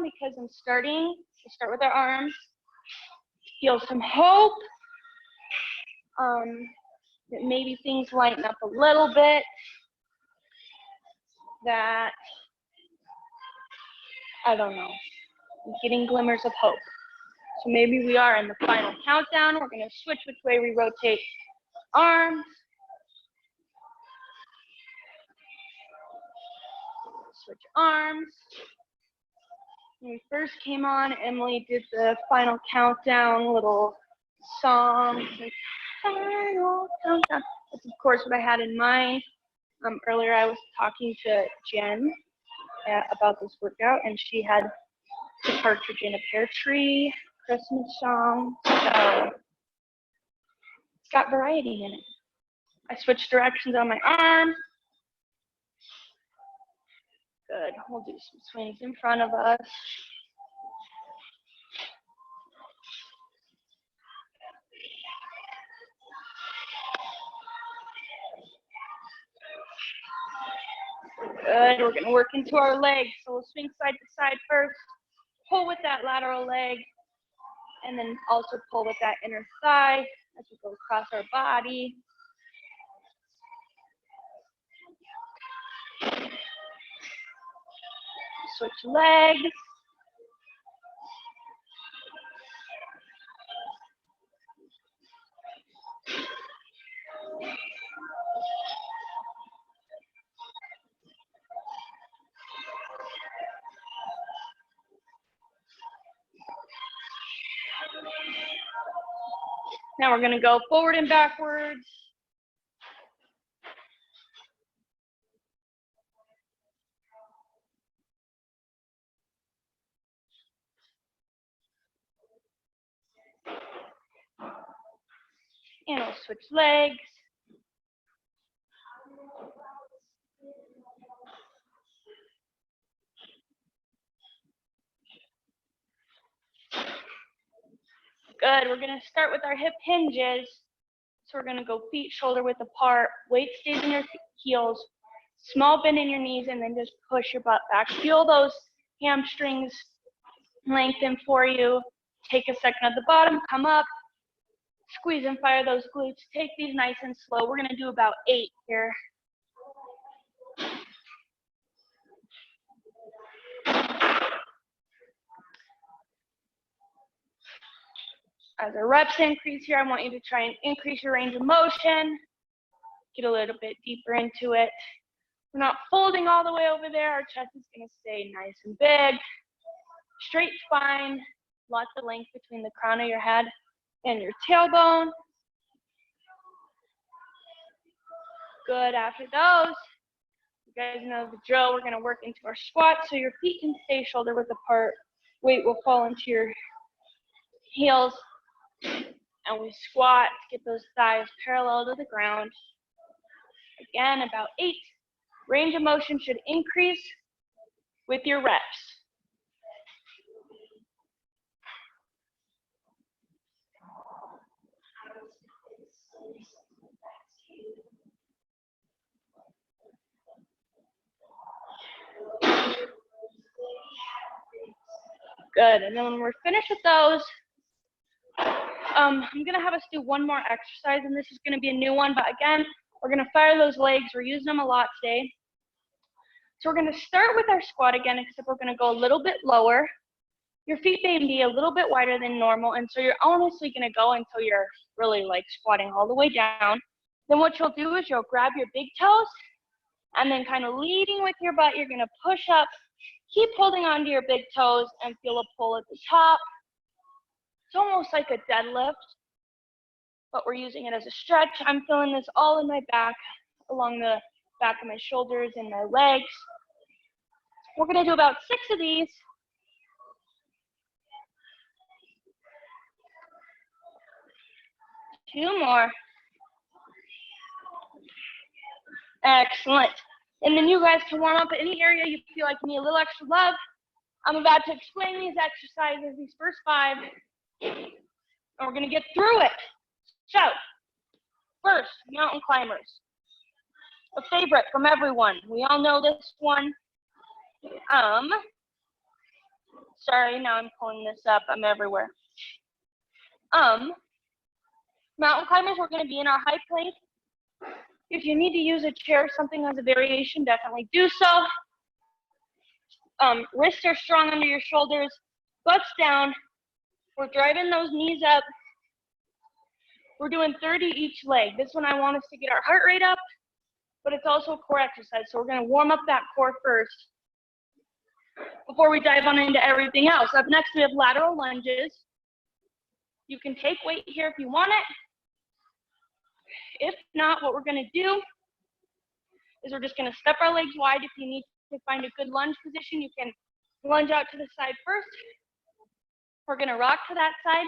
on because I'm starting to start with our arms. Feel some hope. That maybe things lighten up a little bit. That, I don't know, I'm getting glimmers of hope. So maybe we are in the final countdown. We're going to switch which way we rotate arms. Switch arms. When we first came on, Emily did the final countdown little song. Like, final countdown. That's of course what I had in mind. Earlier I was talking to Jen about this workout, and she had the Partridge in a Pear Tree Christmas song. So it's got variety in it. I switched directions on my arm. Good. We'll do some swings in front of us. Good. We're going to work into our legs. So we'll swing side to side first. Pull with that lateral leg. And then also pull with that inner thigh as we go across our body. Switch legs. Now we're going to go forward and backwards. And we'll switch legs. Good. We're going to start with our hip hinges. So we're going to go feet shoulder width apart. Weight stays in your heels. Small bend in your knees, and then just push your butt back. Feel those hamstrings lengthen for you. Take a second at the bottom. Come up. Squeeze and fire those glutes. Take these nice and slow. We're going to do about 8 here. As our reps increase here, I want you to try and increase your range of motion. Get a little bit deeper into it. We're not folding all the way over there. Our chest is going to stay nice and big. Straight spine. Lots of length between the crown of your head and your tailbone. Good. After those, you guys know the drill. We're going to work into our squat so your feet can stay shoulder width apart. Weight will fall into your heels. And we squat to get those thighs parallel to the ground. Again, about 8. Range of motion should increase with your reps. Good. And then when we're finished with those, I'm going to have us do one more exercise, and this is going to be a new one. But again, we're going to fire those legs. We're using them a lot today. So we're going to start with our squat again, except we're going to go a little bit lower. Your feet may be a little bit wider than normal, and so you're honestly going to go until you're really like squatting all the way down. Then what you'll do is you'll grab your big toes, and then kind of leading with your butt, you're going to push up. Keep holding onto your big toes and feel a pull at the top. It's almost like a deadlift, but we're using it as a stretch. I'm feeling this all in my back, along the back of my shoulders and my legs. We're going to do about 6 of these. Two more. Excellent. And then you guys can warm up in any area you feel like you need a little extra love. I'm about to explain these exercises, these first 5, and we're going to get through it. So, first, mountain climbers. A favorite from everyone. We all know this one. Sorry, now I'm pulling this up. I'm everywhere. Mountain climbers, we're going to be in our high plank. If you need to use a chair or something as a variation, definitely do so. Wrists are strong under your shoulders, butts down. We're driving those knees up. We're doing 30 each leg. This one I want us to get our heart rate up, but it's also a core exercise. So we're going to warm up that core first before we dive on into everything else. Up next, we have lateral lunges. You can take weight here if you want it. If not, what we're going to do is we're just going to step our legs wide. If you need to find a good lunge position, you can lunge out to the side first. We're going to rock to that side,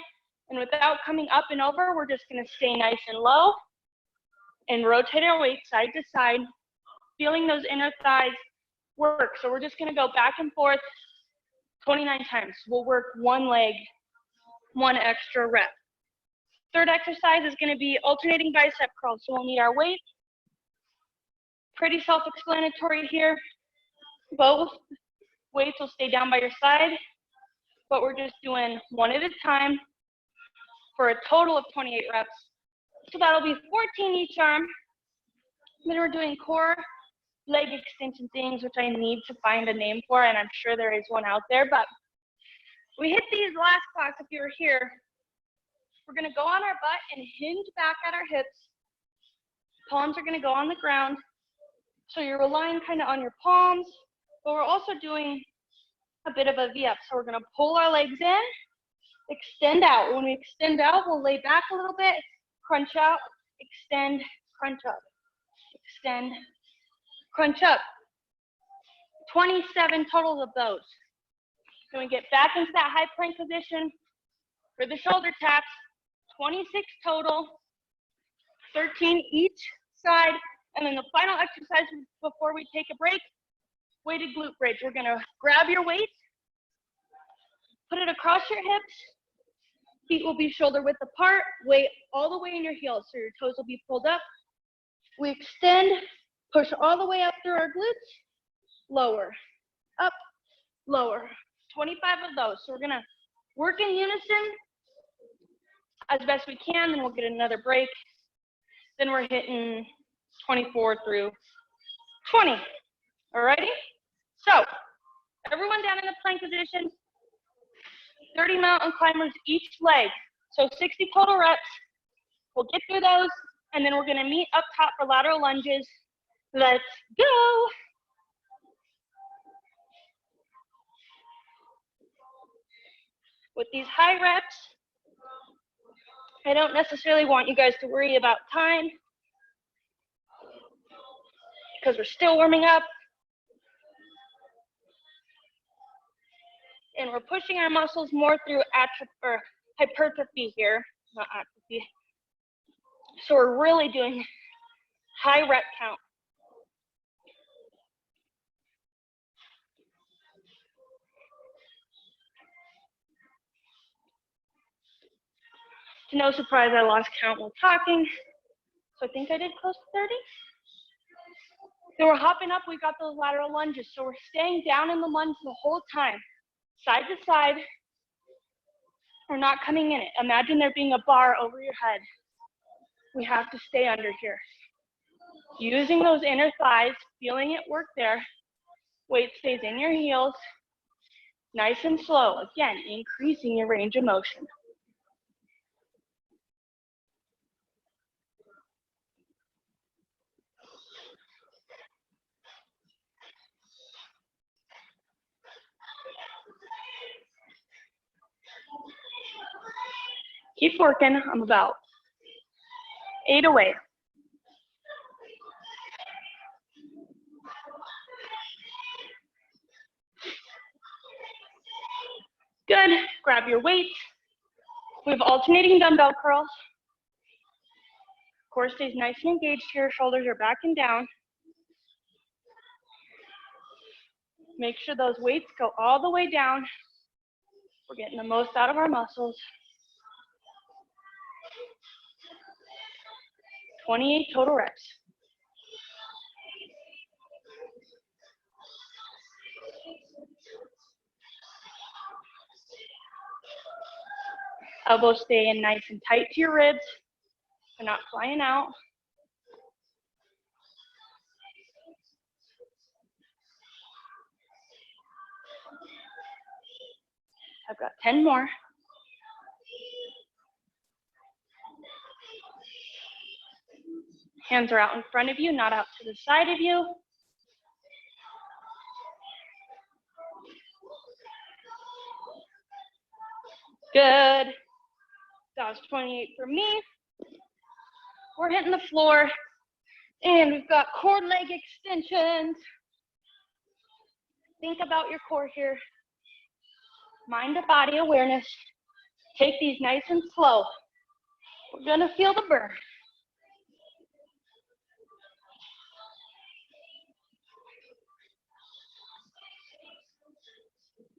and without coming up and over, we're just going to stay nice and low and rotate our weight side to side, feeling those inner thighs work. So we're just going to go back and forth 29 times. We'll work one leg, one extra rep. Third exercise is going to be alternating bicep curls. So we'll need our weight. Pretty self-explanatory here. Both weights will stay down by your side, but we're just doing one at a time for a total of 28 reps. So that'll be 14 each arm. Then we're doing core leg extension things, which I need to find a name for, and I'm sure there is one out there, but we hit these last class if you were here. We're gonna go on our butt and hinge back at our hips. Palms are gonna go on the ground. So you're relying kind of on your palms, but we're also doing a bit of a V-up. So we're gonna pull our legs in, extend out. When we extend out, we'll lay back a little bit, crunch out, extend, crunch up, extend, crunch up. 27 total of those. Then we get back into that high plank position for the shoulder taps. 26 total, 13 each side. And then the final exercise before we take a break, weighted glute bridge. We're gonna grab your weight, put it across your hips, feet will be shoulder width apart, weight all the way in your heels, so your toes will be pulled up. We extend, push all the way up through our glutes, lower, up, lower. 25 of those. So we're gonna work in unison as best we can, then we'll get another break. Then we're hitting 24 through 20. Alrighty? So, everyone down in the plank position, 30 mountain climbers each leg. So 60 total reps. We'll get through those, and then we're gonna meet up top for lateral lunges. Let's go. With these high reps, I don't necessarily want you guys to worry about time because we're still warming up. And we're pushing our muscles more through hypertrophy here, not atrophy. So we're really doing high rep count. To no surprise, I lost count while talking. So I think I did close to 30. Then we're hopping up, we got those lateral lunges. So we're staying down in the lunge the whole time. Side to side, we're not coming in it. Imagine there being a bar over your head. We have to stay under here. Using those inner thighs, feeling it work there. Weight stays in your heels, nice and slow. Again, increasing your range of motion. Keep working, I'm about 8 away. Good, grab your weight. We have alternating dumbbell curls. Core stays nice and engaged here, shoulders are back and down. Make sure those weights go all the way down. We're getting the most out of our muscles. 28 total reps. Elbows stay in nice and tight to your ribs. They're not flying out. I've got 10 more. Hands are out in front of you, not out to the side of you. Good. That was 28 for me. We're hitting the floor, and we've got core leg extensions. Think about your core here. Mind to body awareness. Take these nice and slow. We're gonna feel the burn.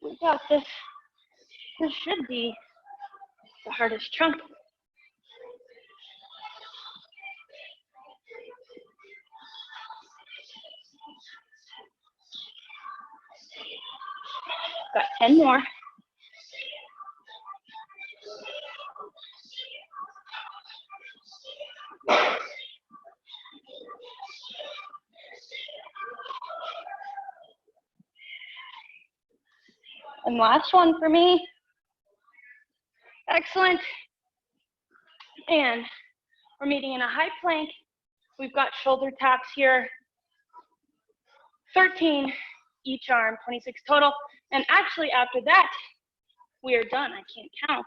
We got this. This should be the hardest chunk. Got 10 more. And last one for me. Excellent. And we're meeting in a high plank. We've got shoulder taps here. 13 each arm, 26 total. And actually after that, we are done. I can't count.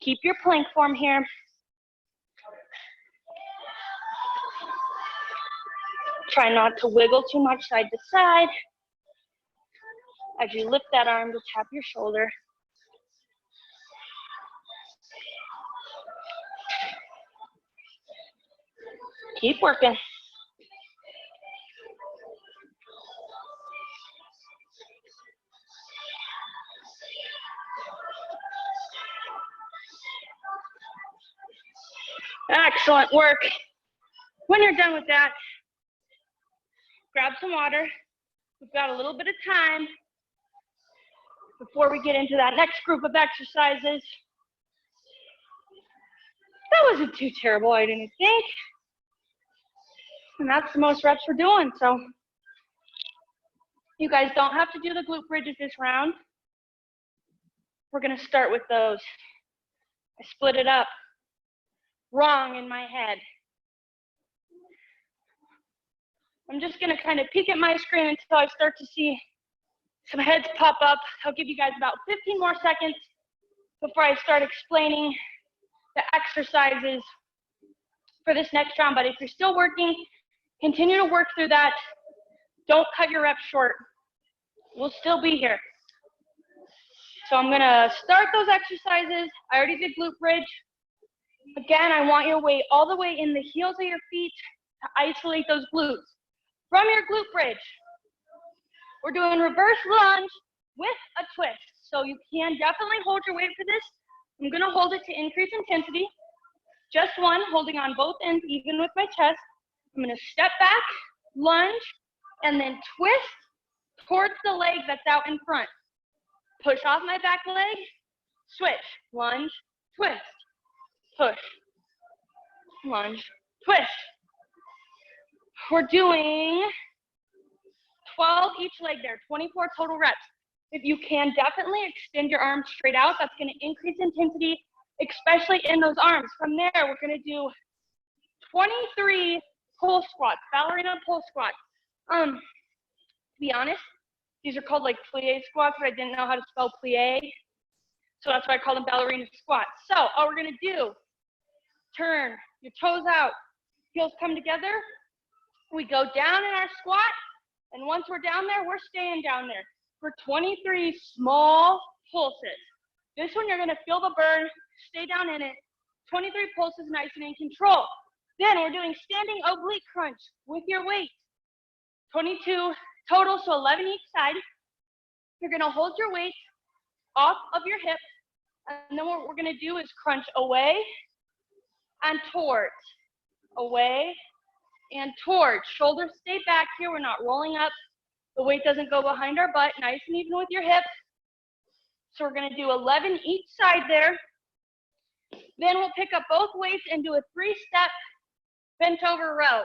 Keep your plank form here. Try not to wiggle too much side to side. As you lift that arm to tap your shoulder. Keep working. Excellent work. When you're done with that, grab some water. We've got a little bit of time before we get into that next group of exercises. That wasn't too terrible, I didn't think. And that's the most reps we're doing, so you guys don't have to do the glute bridges this round. We're gonna start with those. I split it up. Wrong in my head. I'm just gonna kind of peek at my screen until I start to see some heads pop up. I'll give you guys about 15 more seconds before I start explaining the exercises for this next round. But if you're still working, continue to work through that. Don't cut your reps short. We'll still be here. So I'm gonna start those exercises. I already did glute bridge. Again, I want your weight all the way in the heels of your feet to isolate those glutes. From your glute bridge, we're doing reverse lunge with a twist. So you can definitely hold your weight for this. I'm gonna hold it to increase intensity. Just one, holding on both ends, even with my chest. I'm gonna step back, lunge, and then twist towards the leg that's out in front. Push off my back leg, switch, lunge, twist, push, lunge, twist. We're doing 12 each leg there, 24 total reps. If you can, definitely extend your arms straight out. That's gonna increase intensity, especially in those arms. From there, we're gonna do 23 pull squats, ballerina pull squats. To be honest, these are called like plie squats, but I didn't know how to spell plie. So that's why I call them ballerina squats. So all we're gonna do, turn your toes out, heels come together. We go down in our squat, and once we're down there, we're staying down there for 23 small pulses. This one, you're gonna feel the burn, stay down in it. 23 pulses, nice and in control. Then we're doing standing oblique crunch with your weight. 22 total, so 11 each side. You're gonna hold your weight off of your hips, and then what we're gonna do is crunch away and towards, away and towards. Shoulders stay back here, we're not rolling up. The weight doesn't go behind our butt, nice and even with your hips. So we're gonna do 11 each side there. Then we'll pick up both weights and do a 3-step bent over row.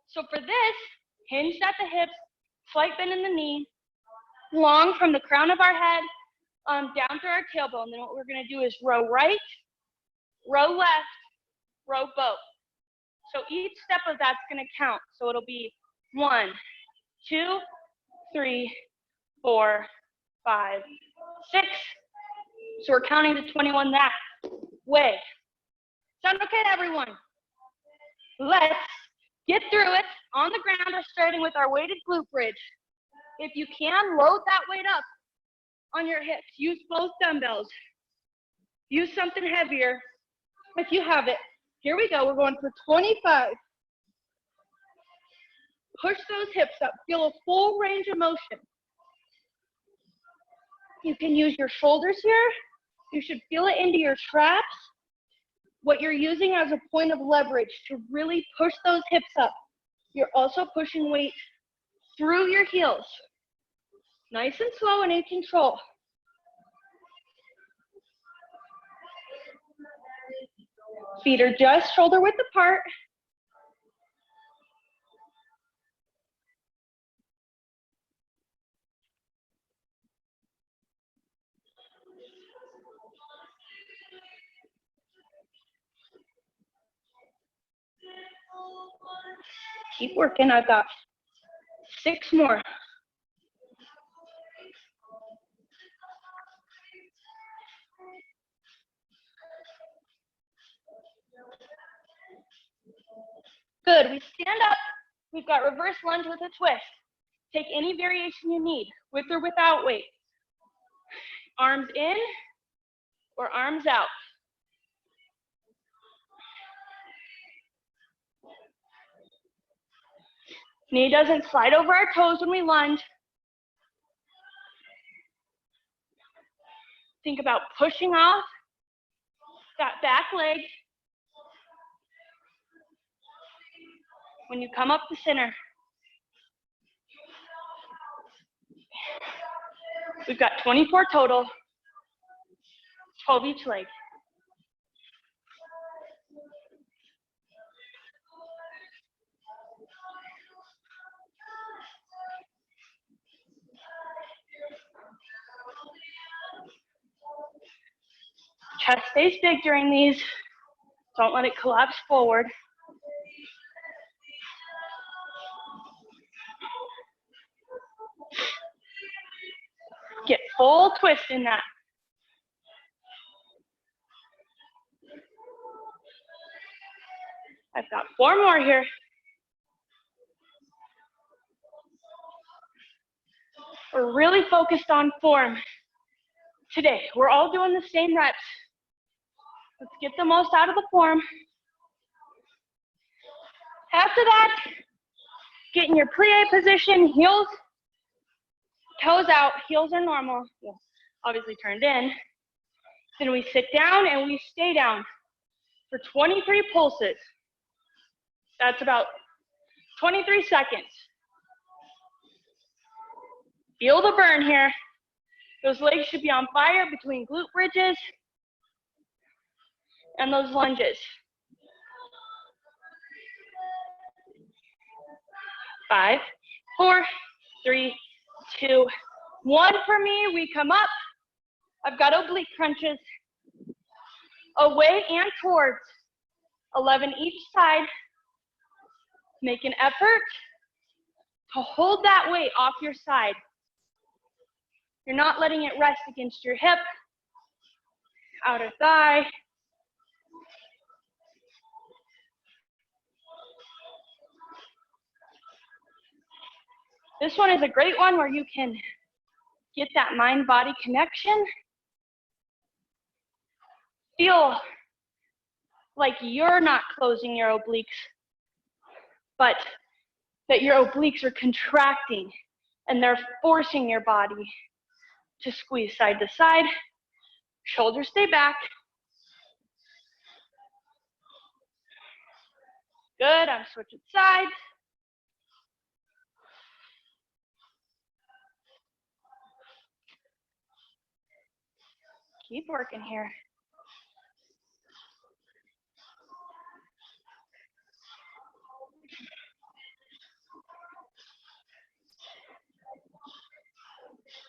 So for this, hinged at the hips, slight bend in the knee, long from the crown of our head down through our tailbone. Then what we're gonna do is row right, row left, row both. So each step of that's gonna count. So it'll be 1, 2, 3, 4, 5, 6. So we're counting to 21 that way. Sound okay to everyone? Let's get through it on the ground. We're starting with our weighted glute bridge. If you can, load that weight up on your hips. Use both dumbbells. Use something heavier if you have it. Here we go. We're going for 25. Push those hips up. Feel a full range of motion. You can use your shoulders here. You should feel it into your traps. What you're using as a point of leverage to really push those hips up. You're also pushing weight through your heels. Nice and slow and in control. Feet are just shoulder width apart. Keep working. I've got 6 more. Good. We stand up. We've got reverse lunge with a twist. Take any variation you need, with or without weight. Arms in or arms out. Knee doesn't slide over our toes when we lunge. Think about pushing off that back leg when you come up the center. We've got 24 total, 12 each leg. Chest stays big during these. Don't let it collapse forward. Get full twist in that. I've got 4 more here. We're really focused on form today. We're all doing the same reps. Let's get the most out of the form. After that, get in your plie position, heels, toes out, heels are normal, obviously turned in. Then we sit down and we stay down for 23 pulses. That's about 23 seconds. Feel the burn here. Those legs should be on fire between glute bridges and those lunges. 5, 4, 3, 2, 1 for me. We come up. I've got oblique crunches. Away and towards. 11 each side. Make an effort to hold that weight off your side. You're not letting it rest against your hip, outer thigh. This one is a great one where you can get that mind-body connection. Feel like you're not closing your obliques, but that your obliques are contracting and they're forcing your body to squeeze side to side. Shoulders stay back. Good, I'm switching sides. Keep working here.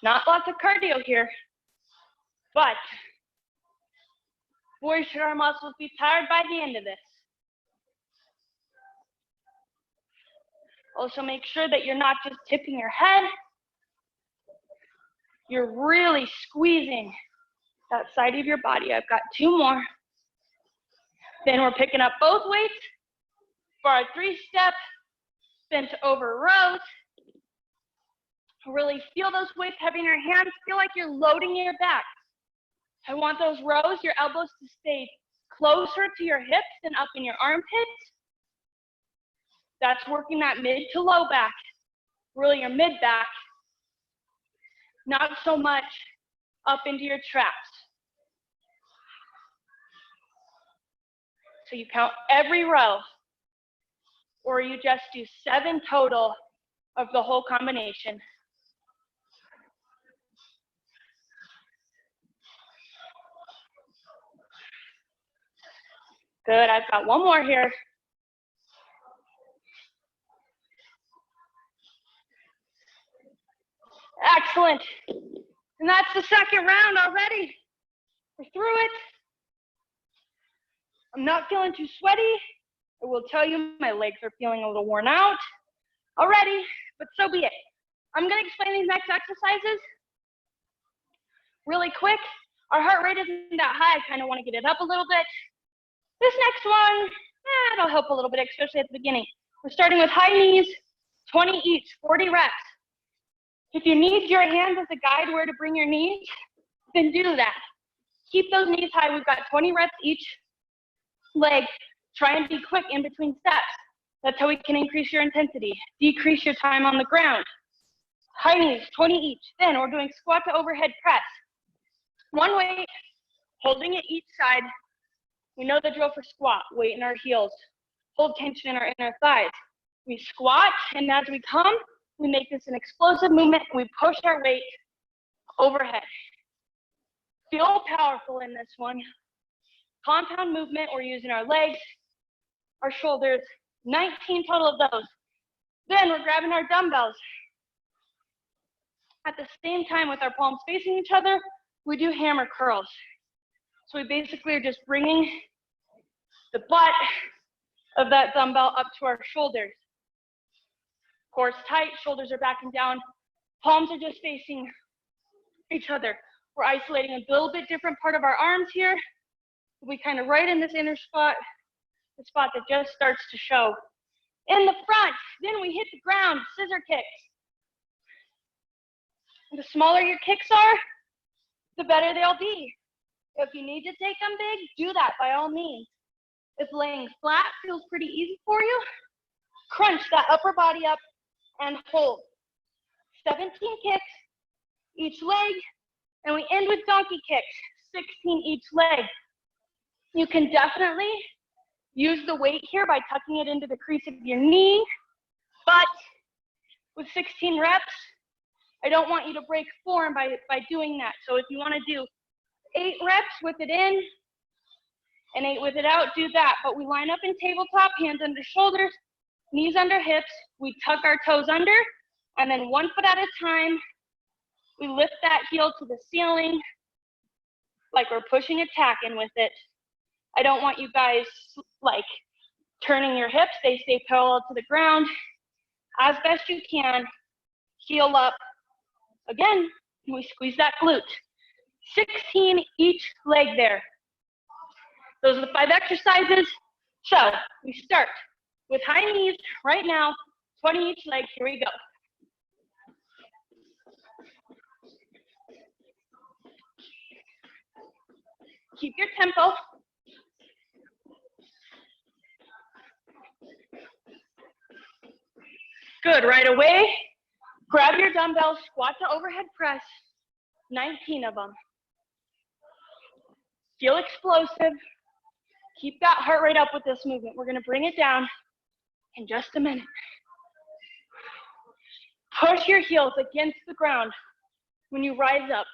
Not lots of cardio here, but boy, should our muscles be tired by the end of this. Also make sure that you're not just tipping your head, you're really squeezing that side of your body. I've got 2 more. Then we're picking up both weights for our 3-step bent over rows. Really feel those weights heavy in your hands. Feel like you're loading your back. I want those rows, your elbows to stay closer to your hips and up in your armpits. That's working that mid to low back, really your mid back, not so much up into your traps. So you count every row, or you just do 7 total of the whole combination. Good, I've got 1 more here. Excellent. And that's the 2nd round already. We're through it. I'm not feeling too sweaty. I will tell you my legs are feeling a little worn out already, but so be it. I'm gonna explain these next exercises really quick. Our heart rate isn't that high. I kind of want to get it up a little bit. This next one, it'll help a little bit, especially at the beginning. We're starting with high knees, 20 each, 40 reps. If you need your hands as a guide where to bring your knees, then do that. Keep those knees high. We've got 20 reps each leg. Try and be quick in between steps. That's how we can increase your intensity, decrease your time on the ground. High knees, 20 each. Then we're doing squat to overhead press. 1 weight, holding it each side. We know the drill for squat, weight in our heels, hold tension in our inner thighs. We squat, and as we come, we make this an explosive movement. We push our weight overhead. Feel powerful in this one. Compound movement, we're using our legs, our shoulders, 19 total of those. Then we're grabbing our dumbbells. At the same time, with our palms facing each other, we do hammer curls. So we basically are just bringing the butt of that dumbbell up to our shoulders. Core is tight, shoulders are back and down, palms are just facing each other. We're isolating a little bit different part of our arms here. We kind of right in this inner spot, the spot that just starts to show. In the front, then we hit the ground, scissor kicks. And the smaller your kicks are, the better they'll be. If you need to take them big, do that by all means. If laying flat feels pretty easy for you, crunch that upper body up and hold. 17 kicks each leg, and we end with donkey kicks, 16 each leg. You can definitely use the weight here by tucking it into the crease of your knee, but with 16 reps, I don't want you to break form by doing that. So if you want to do 8 reps with it in and 8 with it out, do that. But we line up in tabletop, hands under shoulders, knees under hips. We tuck our toes under, and then 1 foot at a time, we lift that heel to the ceiling like we're pushing a tack in with it. I don't want you guys like turning your hips. They stay parallel to the ground. As best you can, heel up. Again, we squeeze that glute. 16 each leg there. Those are the 5 exercises. So we start with high knees right now, 20 each leg. Here we go. Keep your tempo. Good, right away, grab your dumbbells, squat to overhead press, 19 of them. Feel explosive. Keep that heart rate up with this movement. We're gonna bring it down in just a minute. Push your heels against the ground when you rise up.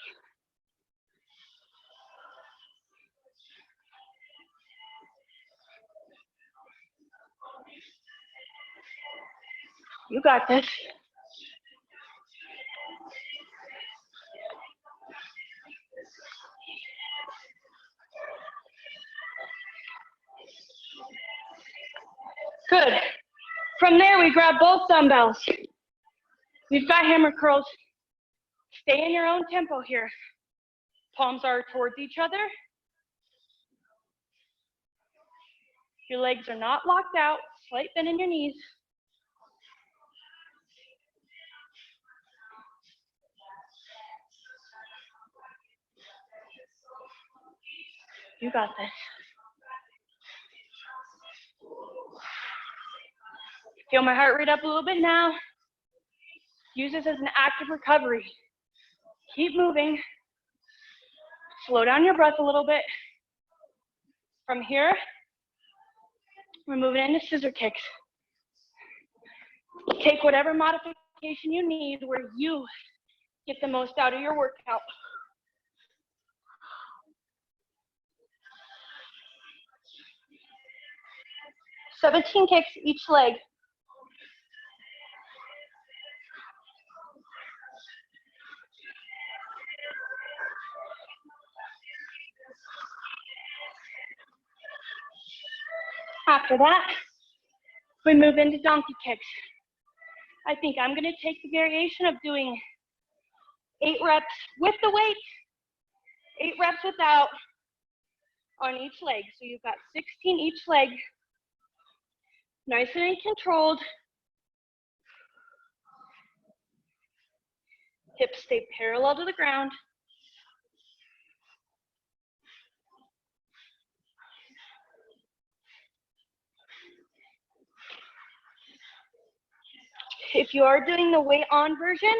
You got this. Good. From there, we grab both dumbbells. We've got hammer curls. Stay in your own tempo here. Palms are towards each other. Your legs are not locked out. Slight bend in your knees. You got this. Feel my heart rate up a little bit now. Use this as an active recovery. Keep moving. Slow down your breath a little bit. From here, we're moving into scissor kicks. Take whatever modification you need where you get the most out of your workout. "17 kicks each leg. After that, we move into donkey kicks. I think I'm gonna take the variation of doing 8 reps with the weight, 8 reps without on each leg. So you've got 16 each leg, nice and controlled. Hips stay parallel to the ground. If you are doing the weight on version,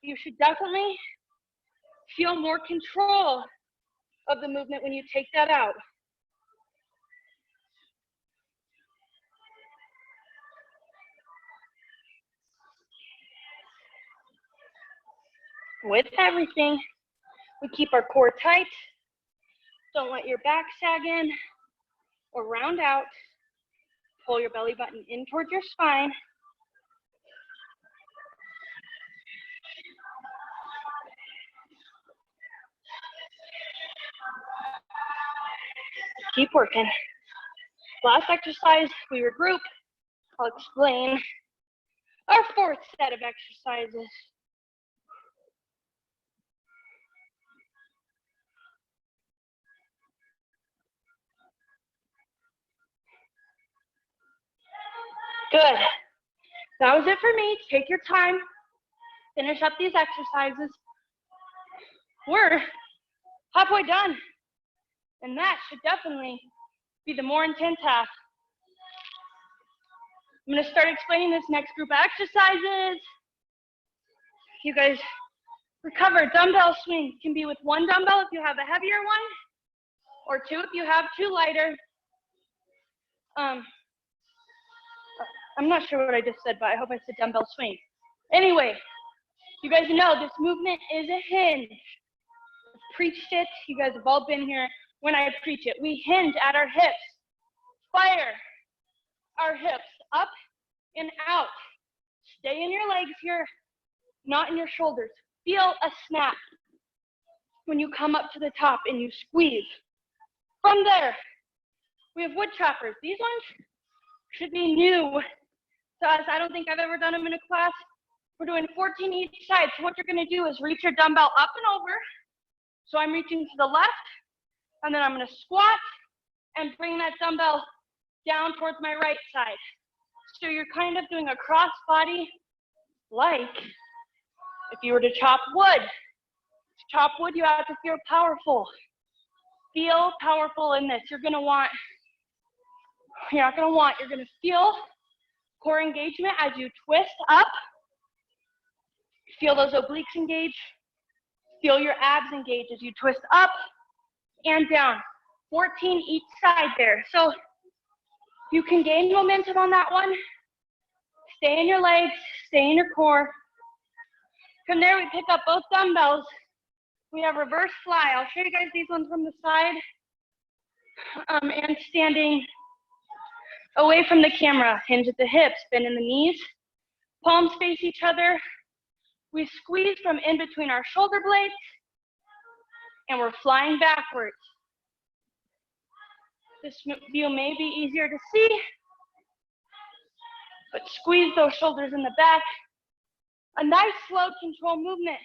you should definitely feel more control of the movement when you take that out. With everything, we keep our core tight. Don't let your back sag in or round out. Pull your belly button in towards your spine. Keep working. Last exercise, we regroup. I'll explain our 4th set of exercises. Good. That was it for me. Take your time. Finish up these exercises. We're halfway done. And that should definitely be the more intense half. I'm gonna start explaining this next group of exercises. You guys recover. Dumbbell swing can be with 1 dumbbell if you have a heavier one, or 2 if you have 2 lighter. I'm not sure what I just said, but I hope I said dumbbell swing. Anyway, you guys know this movement is a hinge. I've preached it. You guys have all been here when I preach it. We hinge at our hips. Fire our hips up and out. Stay in your legs here, not in your shoulders. Feel a snap when you come up to the top and you squeeze. From there, we have wood choppers. These ones should be new to us. I don't think I've ever done them in a class. We're doing 14 each side. So what you're gonna do is reach your dumbbell up and over. So I'm reaching to the left, and then I'm gonna squat and bring that dumbbell down towards my right side. So you're kind of doing a cross body, like if you were to chop wood. To chop wood, you have to feel powerful. Feel powerful in this. You're gonna feel core engagement as you twist up. Feel those obliques engage. Feel your abs engage as you twist up and down. 14 each side there. So you can gain momentum on that one. Stay in your legs, stay in your core. From there, we pick up both dumbbells. We have reverse fly. I'll show you guys these ones from the side. And standing away from the camera. Hinge at the hips, bend in the knees. Palms face each other. We squeeze from in between our shoulder blades, and we're flying backwards. This view may be easier to see, but squeeze those shoulders in the back. A nice slow control movement.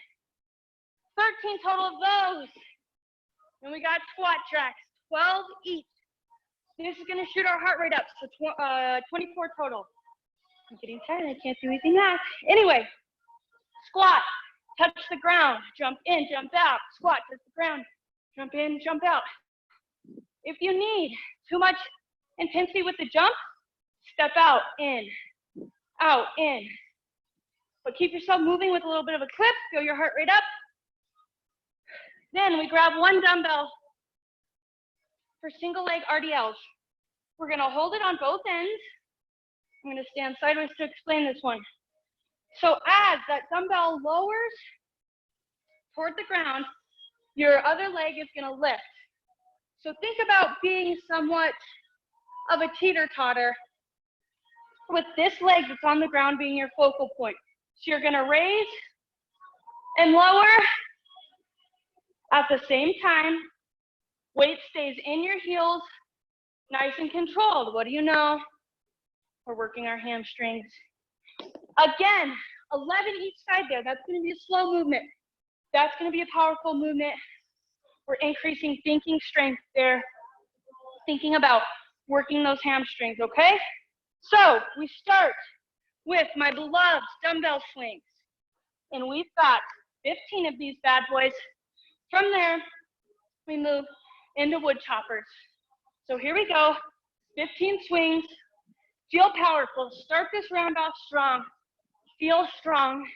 13 total of those. And we got squat tracks, 12 each. This is gonna shoot our heart rate up, so 24 total. I'm getting tired, I can't do anything now. Anyway, squat, touch the ground, jump in, jump out, squat, touch the ground, jump in, jump out. If you need too much intensity with the jump, step out, in, in. But keep yourself moving with a little bit of a clip, feel your heart rate up. Then we grab one dumbbell for single leg RDLs. We're gonna hold it on both ends. I'm gonna stand sideways to explain this one. So as that dumbbell lowers toward the ground, your other leg is gonna lift. So think about being somewhat of a teeter-totter with this leg that's on the ground being your focal point. So you're gonna raise and lower at the same time. Weight stays in your heels, nice and controlled. What do you know? We're working our hamstrings. Again, 11 each side there. That's gonna be a slow movement. That's gonna be a powerful movement. We're increasing thinking strength there, thinking about working those hamstrings, okay? So we start with my beloved dumbbell swings. And we've got 15 of these bad boys. From there, we move into wood choppers. So here we go, 15 swings. Feel powerful. Start this round off strong. Feel strong.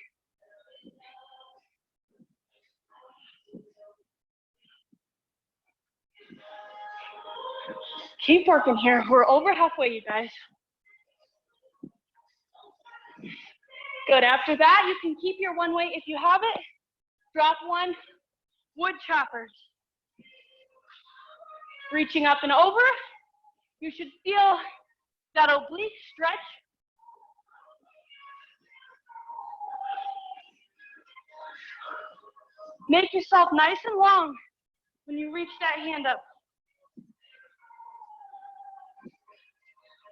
Keep working here. We're over halfway, you guys. Good. After that, you can keep your one weight if you have it. Drop one. Wood choppers. Reaching up and over. You should feel that oblique stretch. Make yourself nice and long when you reach that hand up.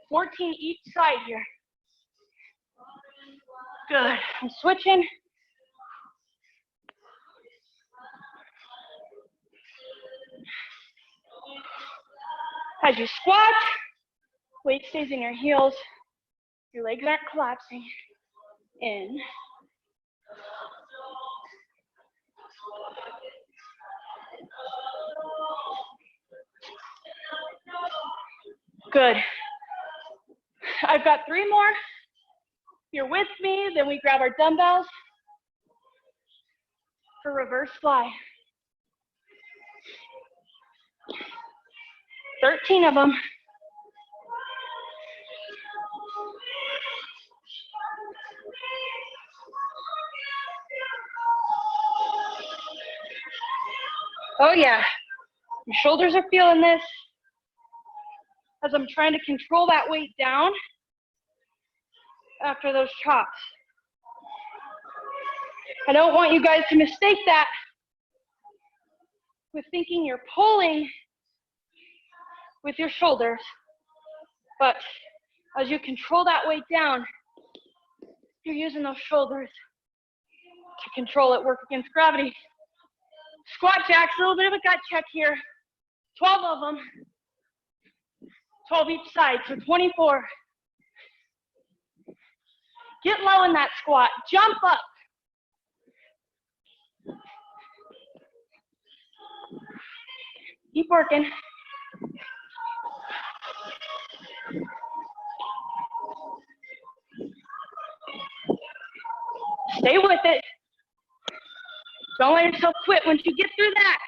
14 each side here. Good. I'm switching. As you squat, weight stays in your heels. Your legs aren't collapsing. In. Good. I've got 3 more. If you're with me, then we grab our dumbbells for reverse fly. 13 of them. Oh yeah, your shoulders are feeling this as I'm trying to control that weight down after those chops. I don't want you guys to mistake that with thinking you're pulling with your shoulders, but as you control that weight down, you're using those shoulders to control it, work against gravity. Squat jacks, a little bit of a gut check here. 12 of them, 12 each side, so 24. Get low in that squat, jump up. Keep working. Stay with it. Don't let yourself quit once you get through that.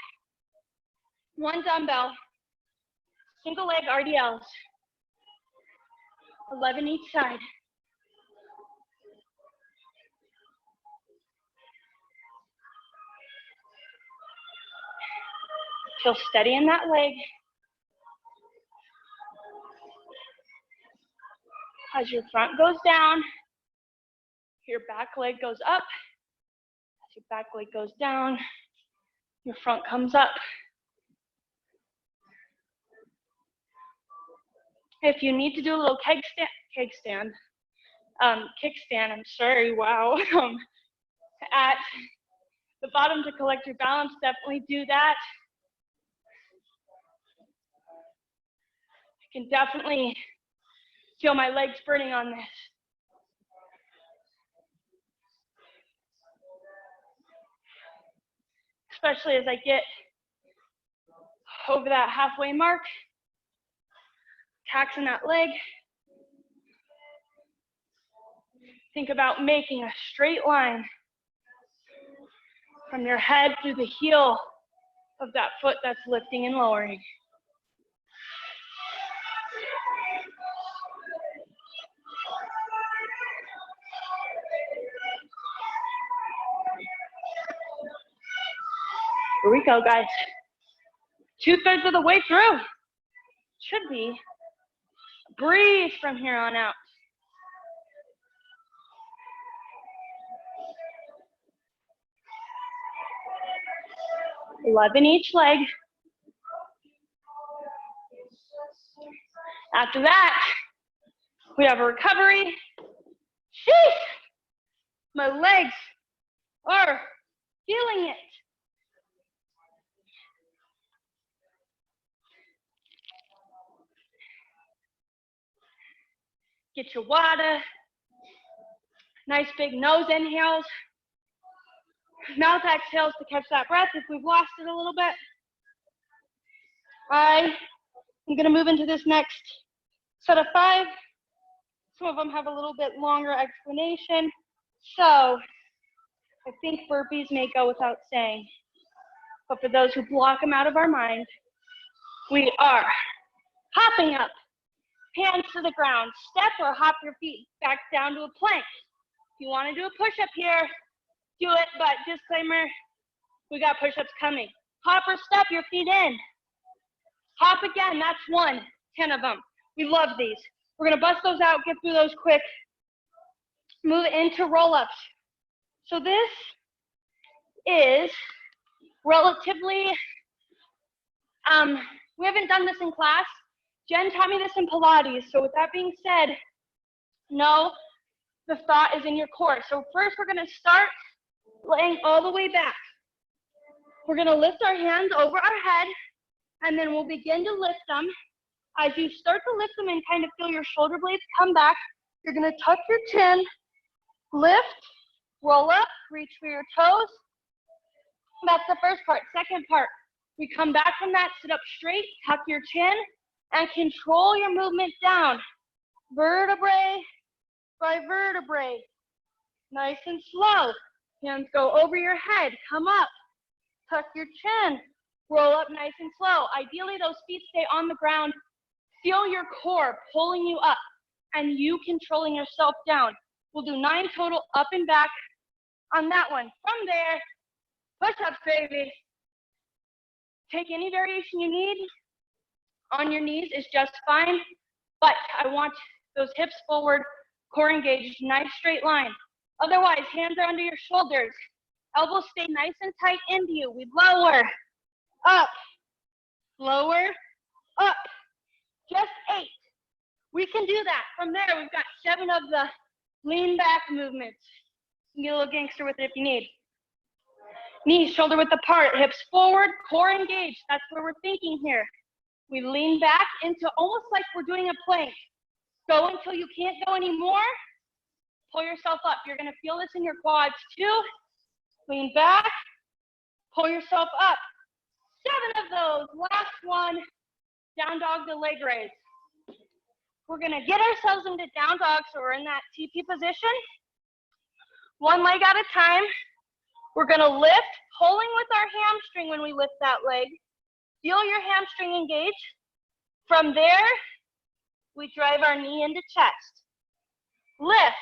One dumbbell, single leg RDLs, 11 each side. Feel steady in that leg. As your front goes down, Your back leg goes up. As your back leg goes down, your front comes up. If you need to do a little kickstand, I'm sorry, wow, at the bottom to collect your balance, definitely do that. I can definitely feel my legs burning on this. Especially as I get over that halfway mark, taxing that leg. Think about making a straight line from your head through the heel of that foot that's lifting and lowering. Here we go, guys. 2/3 of the way through. Should be. Breathe from here on out. $11 each leg. After that, we have a recovery. Sheesh! My legs are feeling it. Get your water. Nice big nose inhales. Mouth exhales to catch that breath if we've lost it a little bit. I'm going to move into this next set of 5. Some of them have a little bit longer explanation. So I think burpees may go without saying. But for those who block them out of our mind, we are hopping up, hands to the ground, step or hop your feet back down to a plank. If you want to do a push-up here, do it, but disclaimer, we got push-ups coming. Hop or step your feet in. Hop again, that's 1, 10 of them. We love these. We're gonna bust those out, get through those quick. Move into roll-ups. So this is relatively, we haven't done this in class. Jen taught me this in Pilates. So with that being said, no, the thought is in your core. So first we're gonna start laying all the way back. We're gonna lift our hands over our head, and then we'll begin to lift them. As you start to lift them and kind of feel your shoulder blades come back, you're gonna tuck your chin, lift, roll up, reach for your toes. That's the first part. Second part, we come back from that, sit up straight, tuck your chin, and control your movement down. Vertebrae by vertebrae. Nice and slow. Hands go over your head, come up, tuck your chin, roll up nice and slow. Ideally, those feet stay on the ground. Feel your core pulling you up and you controlling yourself down. We'll do 9 total up and back on that one. From there, push-ups, baby. Take any variation you need. On your knees is just fine, but I want those hips forward, core engaged, nice straight line. Otherwise, hands are under your shoulders. Elbows stay nice and tight into you. We lower, up, lower, up. Just 8. We can do that. From there, we've got 7 of the lean back movements. You can get a little gangster with it if you need. Knees shoulder width apart, hips forward, core engaged. That's where we're thinking here. We lean back into almost like we're doing a plank. Go until you can't go anymore. Pull yourself up. You're gonna feel this in your quads too. Lean back, pull yourself up. 7 of those. Last one, down dog to leg raise. We're gonna get ourselves into down dog, so we're in that TP position. 1 leg at a time. We're gonna lift, pulling with our hamstring when we lift that leg. Feel your hamstring engage. From there, we drive our knee into chest. Lift,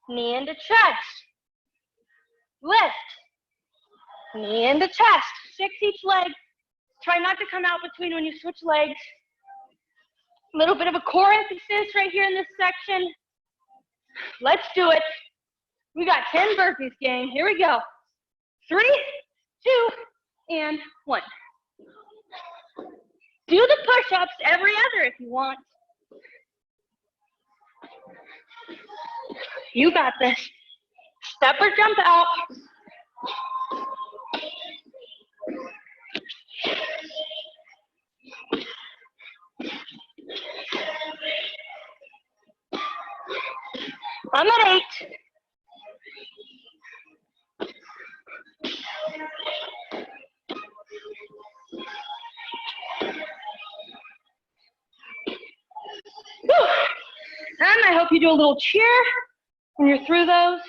knee into chest. Lift, knee into chest. 6 each leg. Try not to come out between when you switch legs. A little bit of a core emphasis right here in this section. Let's do it. We got 10 burpees, gang. Here we go. 3, 2, and 1. Do the push-ups every other if you want. You got this. Step or jump out. I'm at 8. Whew. And I hope you do a little cheer when you're through those.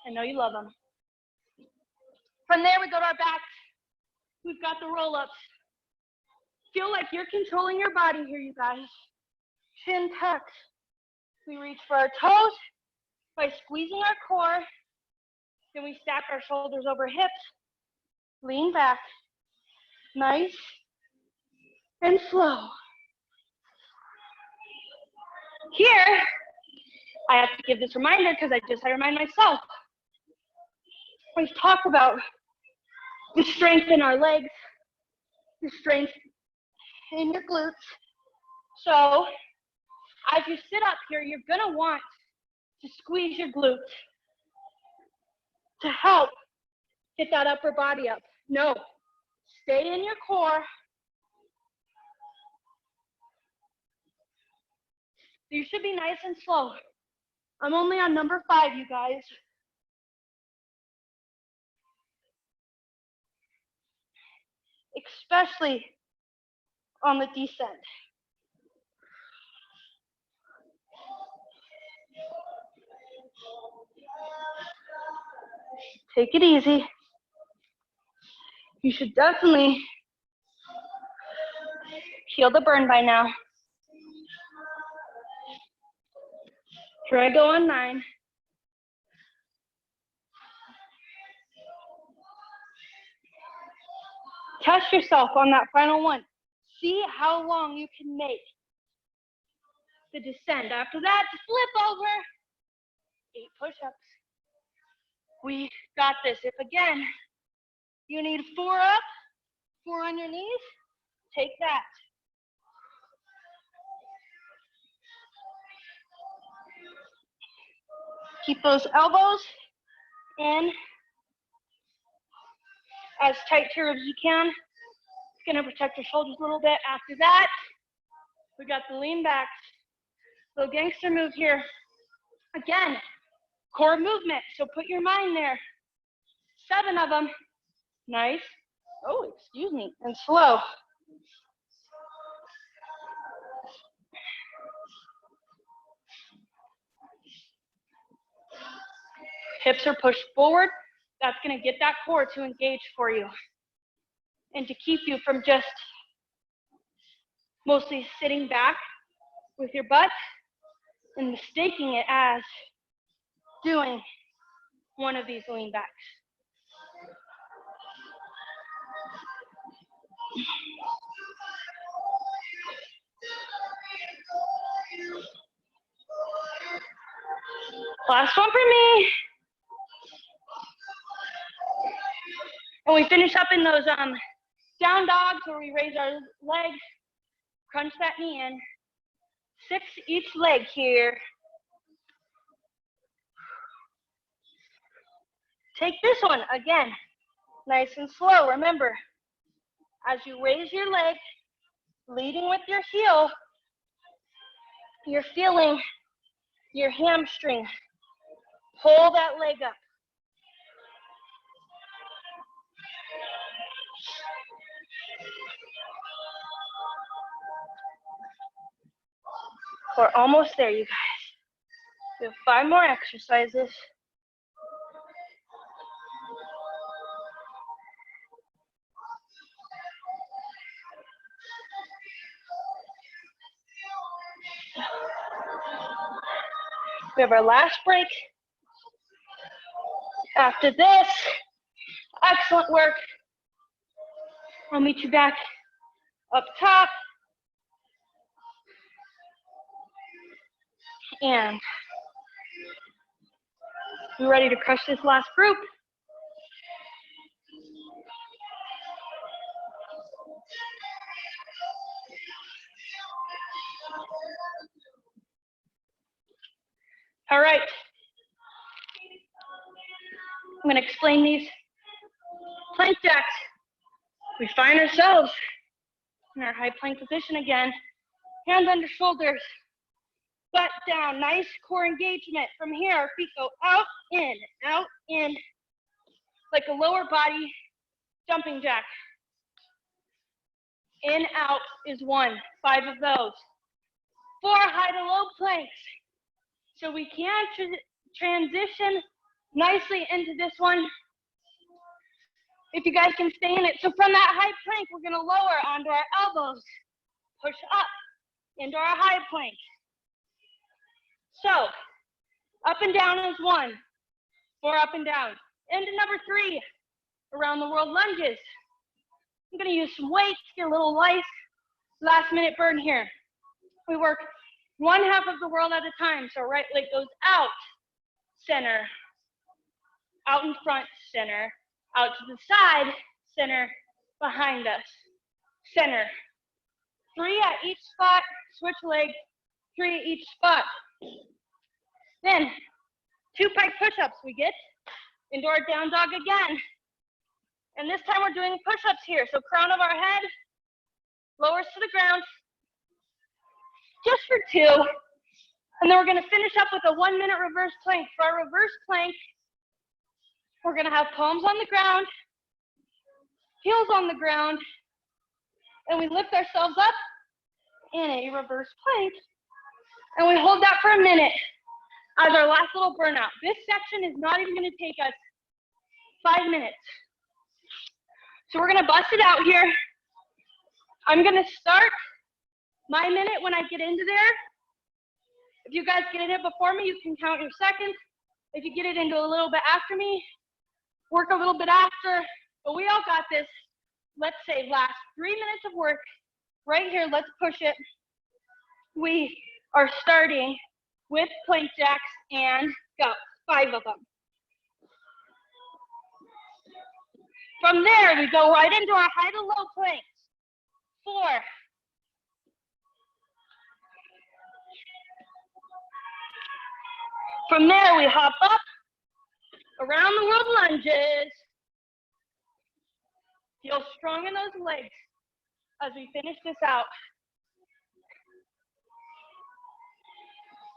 I know you love them. From there, we go to our backs. We've got the roll-ups. Feel like you're controlling your body here, you guys. Chin tucks. We reach for our toes by squeezing our core. Then we stack our shoulders over hips. Lean back. Nice and slow. Here, I have to give this reminder because I remind myself. We've talked about the strength in our legs, the strength in your glutes. So as you sit up here, you're gonna want to squeeze your glutes to help get that upper body up. No, stay in your core. You should be nice and slow. I'm only on number 5, you guys. Especially on the descent. Take it easy. You should definitely feel the burn by now. Here I go on 9. Test yourself on that final one. See how long you can make the descent. After that, flip over. 8 push-ups. We got this. If again, you need 4 up, 4 on your knees, take that. Keep those elbows in as tight to as you can. It's gonna protect your shoulders a little bit. After that, we got the lean back. Little gangster move here. Again, core movement, so put your mind there. 7 of them. Nice. Oh, excuse me, and slow. Hips are pushed forward. That's gonna get that core to engage for you and to keep you from just mostly sitting back with your butt and mistaking it as doing one of these lean backs. Last one for me. And we finish up in those down dogs where we raise our legs, crunch that knee in. 6 each leg here. Take this one again, nice and slow. Remember, as you raise your leg, leading with your heel, you're feeling your hamstring. Pull that leg up. We're almost there, you guys. We have 5 more exercises. We have our last break. After this, excellent work. I'll meet you back up top. And We ready to crush this last group? All right. I'm going to explain these plank jacks. We find ourselves in our high plank position again. Hands under shoulders, butt down, nice core engagement. From here, our feet go out, in, like a lower body jumping jack. In, out is 1, 5 of those. 4 high to low planks. So we can transition nicely into this one if you guys can stay in it. So from that high plank, we're gonna lower onto our elbows, push up into our high plank. So up and down is 1, 4 up and down. Into number 3, around the world lunges. I'm gonna use some weights, get a little light, last minute burn here. We work 1/2 of the world at a time. So right leg goes out, center, out in front, center, out to the side, center, behind us, center. 3 at each spot, switch leg, 3 at each spot. Then 2 pike push-ups we get into our down dog again. And this time we're doing push-ups here. So crown of our head, lowers to the ground, just for 2. And then we're gonna finish up with a 1-minute reverse plank. For our reverse plank, we're gonna have palms on the ground, heels on the ground, and we lift ourselves up in a reverse plank. And we hold that for a minute as our last little burnout. This section is not even gonna take us 5 minutes. So we're gonna bust it out here. I'm gonna start my minute when I get into there. If you guys get in it before me, you can count your seconds. If you get it into a little bit after me, work a little bit after, but we all got this. Let's say last 3 minutes of work right here. Let's push it. We are starting with plank jacks and go, 5 of them. From there, we go right into our high to low planks. 4. From there, we hop up, around the world lunges. Feel strong in those legs as we finish this out.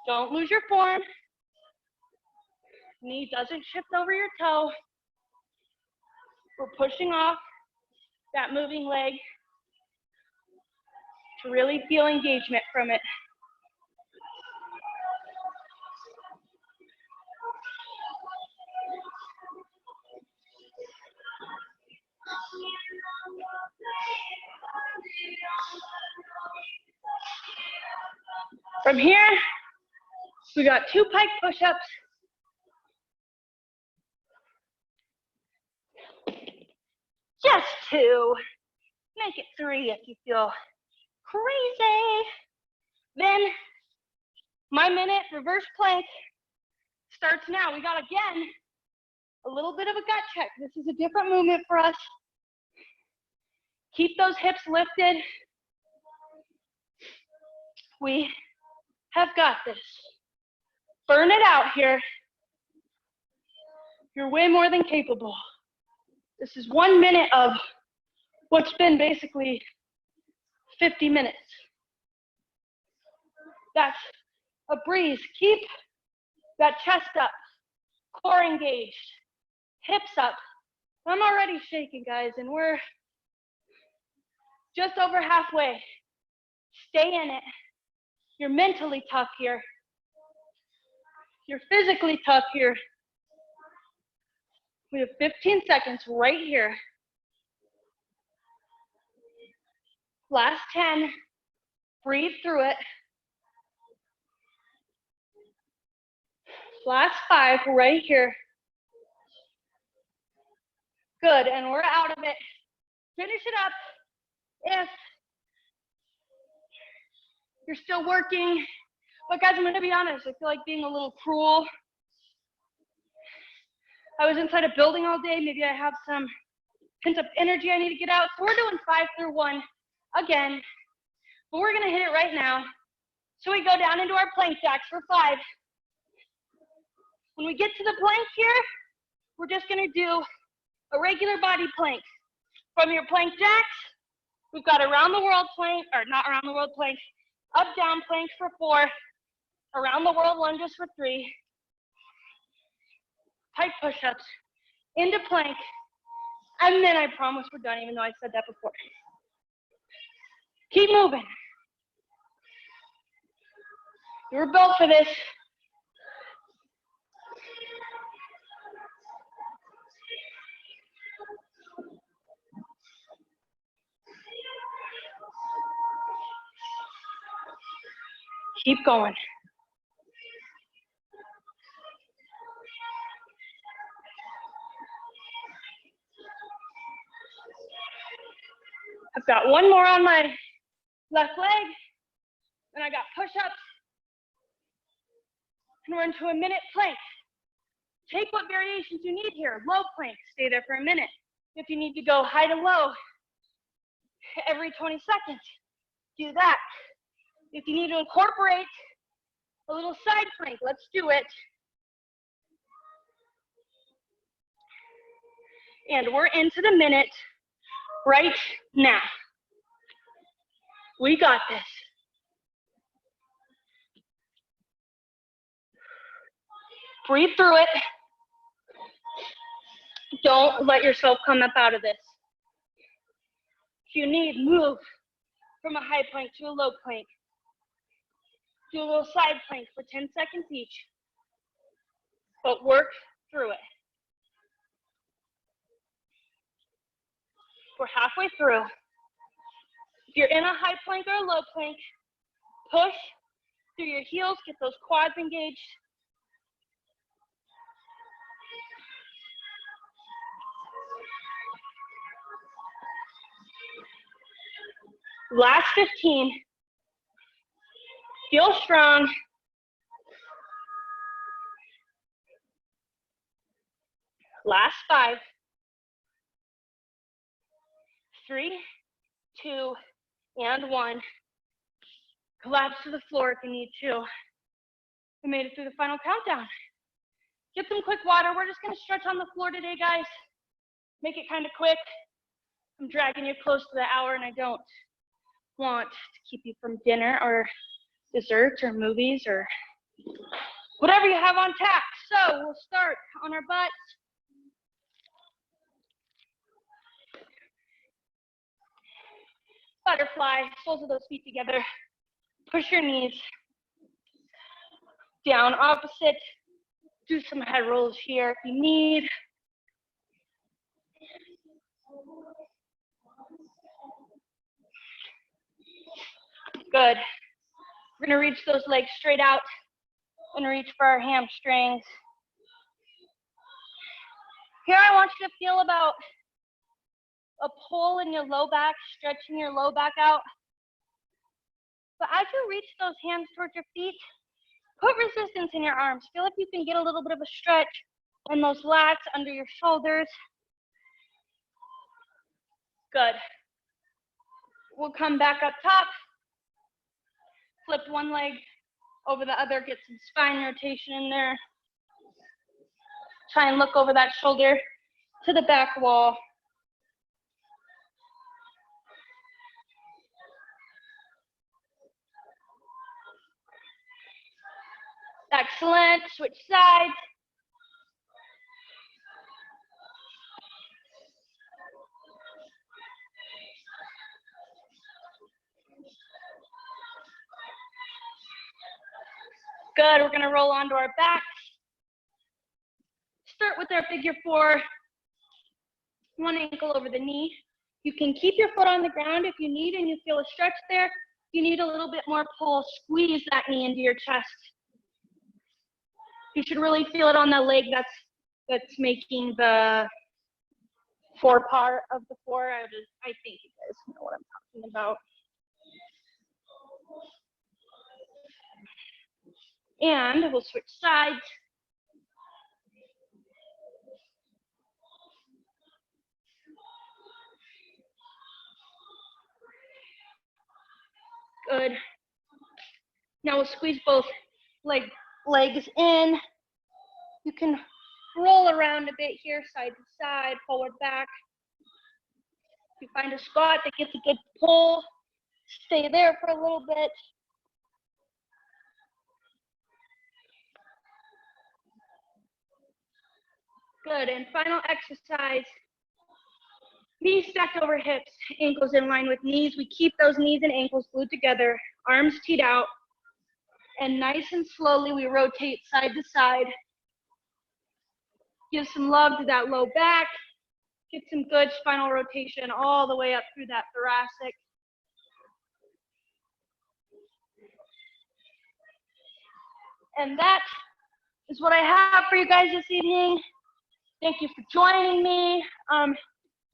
Don't lose your form. Knee doesn't shift over your toe. We're pushing off that moving leg to really feel engagement from it. From here, we got 2 pike push-ups. Just 2. Make it 3 if you feel crazy. Then my minute reverse plank starts now. We got, again, a little bit of a gut check. This is a different movement for us. Keep those hips lifted. We have got this. Burn it out here. You're way more than capable. This is 1 minute of what's been basically 50 minutes. That's a breeze. Keep that chest up, core engaged, hips up. I'm already shaking, guys, and we're just over halfway. Stay in it. You're mentally tough here. You're physically tough here. We have 15 seconds right here. Last 10. Breathe through it. Last 5 right here. Good, and we're out of it. Finish it up. If you're still working, but guys, I'm gonna be honest, I feel like being a little cruel. I was inside a building all day. Maybe I have some pent up energy I need to get out. So we're doing 5 through 1 again, but we're gonna hit it right now. So we go down into our plank jacks for 5. When we get to the plank here, we're just gonna do a regular body plank. From your plank jacks, we've got around the world plank, or not around the world plank, up down plank for 4, around the world lunges for 3, tight push-ups, into plank, and then I promise we're done, even though I said that before. Keep moving. You were built for this. Keep going. I've got one more on my left leg, and I got push-ups, and we're into a minute plank. Take what variations you need here. Low plank, stay there for a minute. If you need to go high to low every 20 seconds, do that. If you need to incorporate a little side plank, let's do it. And we're into the minute right now. We got this. Breathe through it. Don't let yourself come up out of this. If you need, move from a high plank to a low plank. Do a little side plank for 10 seconds each, but work through it. We're halfway through. If you're in a high plank or a low plank, push through your heels, get those quads engaged. Last 15. Feel strong. Last 5. 3, 2, and 1. Collapse to the floor if you need to. We made it through the final countdown. Get some quick water. We're just gonna stretch on the floor today, guys. Make it kind of quick. I'm dragging you close to the hour, and I don't want to keep you from dinner or desserts or movies or whatever you have on tap. So we'll start on our butts. Butterfly, soles of those feet together. Push your knees down opposite. Do some head rolls here if you need. Good. We're gonna reach those legs straight out and reach for our hamstrings. Here I want you to feel about a pull in your low back, stretching your low back out. But as you reach those hands towards your feet, put resistance in your arms. Feel like you can get a little bit of a stretch in those lats under your shoulders. Good. We'll come back up top. Flip one leg over the other, get some spine rotation in there. Try and look over that shoulder to the back wall. Excellent. Switch sides. Good. We're going to roll onto our backs. Start with our figure 4. One ankle over the knee. You can keep your foot on the ground if you need and you feel a stretch there. If you need a little bit more pull, squeeze that knee into your chest. You should really feel it on the leg that's making the fore part of the 4. I think you guys know what I'm talking about. And we'll switch sides. Good. Now we'll squeeze both legs in. You can roll around a bit here, side to side, forward, back. If you find a spot that gets a good pull, stay there for a little bit. Good, and final exercise. Knees stacked over hips, ankles in line with knees. We keep those knees and ankles glued together, arms teed out, and nice and slowly we rotate side to side. Give some love to that low back. Get some good spinal rotation all the way up through that thoracic. And that is what I have for you guys this evening. Thank you for joining me.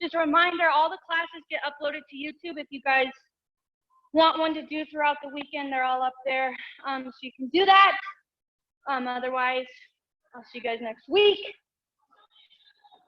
Just a reminder, all the classes get uploaded to YouTube. If you guys want one to do throughout the weekend, they're all up there. So you can do that. Otherwise, I'll see you guys next week.